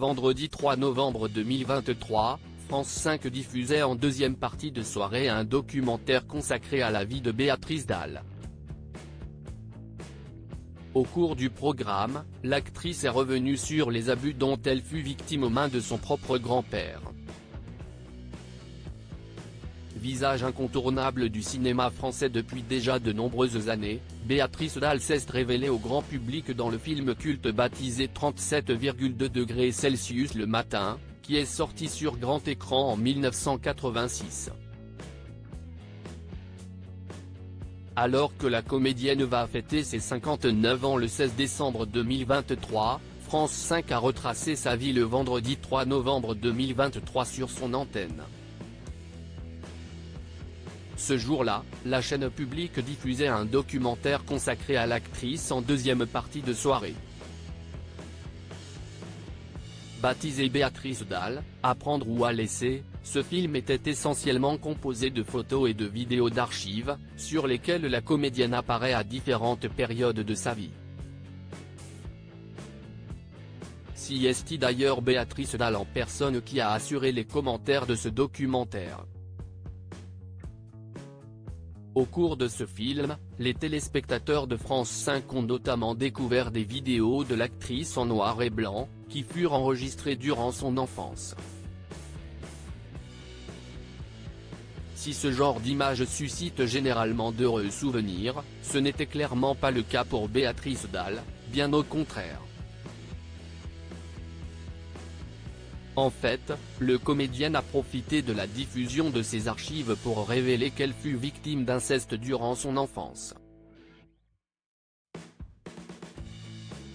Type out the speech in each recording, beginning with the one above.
vendredi 3 novembre 2023, France 5 diffusait en deuxième partie de soirée un documentaire consacré à la vie de Béatrice Dalle. Au cours du programme, l'actrice est revenue sur les abus dont elle fut victime aux mains de son propre grand-père. Visage incontournable du cinéma français depuis déjà de nombreuses années, Béatrice Dalle s'est révélée au grand public dans le film culte baptisé 37,2°C le matin, qui est sorti sur grand écran en 1986. Alors que la comédienne va fêter ses 59 ans le 16 décembre 2023, France 5 a retracé sa vie le vendredi 3 novembre 2023 sur son antenne. Ce jour-là, la chaîne publique diffusait un documentaire consacré à l'actrice en deuxième partie de soirée. Baptisé Béatrice Dalle, à prendre ou à laisser, ce film était essentiellement composé de photos et de vidéos d'archives, sur lesquelles la comédienne apparaît à différentes périodes de sa vie. C'est d'ailleurs Béatrice Dalle en personne qui a assuré les commentaires de ce documentaire. Au cours de ce film, les téléspectateurs de France 5 ont notamment découvert des vidéos de l'actrice en noir et blanc, qui furent enregistrées durant son enfance. Si ce genre d'image suscite généralement d'heureux souvenirs, ce n'était clairement pas le cas pour Béatrice Dalle, bien au contraire. En fait, le comédienne a profité de la diffusion de ses archives pour révéler qu'elle fut victime d'inceste durant son enfance.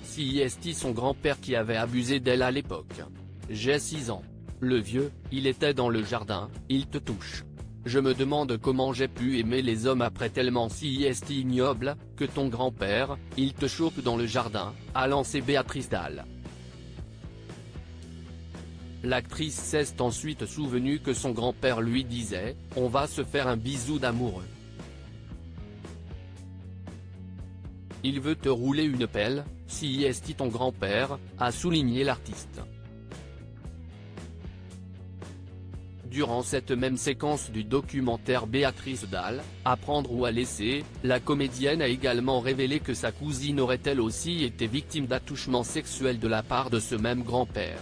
C'est son grand-père qui avait abusé d'elle à l'époque. J'ai 6 ans. Le vieux, il était dans le jardin, il te touche. Je me demande comment j'ai pu aimer les hommes après tellement c'est ignoble, que ton grand-père, il te chope dans le jardin, a lancé Béatrice Dalle. L'actrice s'est ensuite souvenue que son grand-père lui disait « On va se faire un bisou d'amoureux. Il veut te rouler une pelle, c'est ton grand-père », a souligné l'artiste. Durant cette même séquence du documentaire Béatrice Dalle, à prendre ou à laisser, la comédienne a également révélé que sa cousine aurait elle aussi été victime d'attouchements sexuels de la part de ce même grand-père.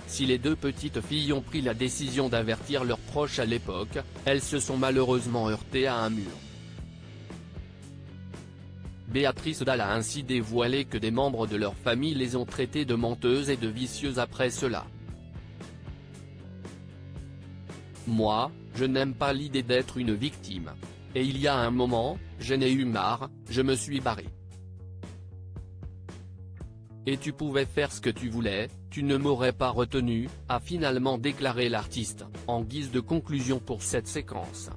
Si les deux petites filles ont pris la décision d'avertir leurs proches à l'époque, elles se sont malheureusement heurtées à un mur. Béatrice Dalle a ainsi dévoilé que des membres de leur famille les ont traitées de menteuses et de vicieuses après cela. Moi, je n'aime pas l'idée d'être une victime. Et il y a un moment, j'en ai eu marre, je me suis barrée. Et tu pouvais faire ce que tu voulais, tu ne m'aurais pas retenu, a finalement déclaré l'artiste, en guise de conclusion pour cette séquence.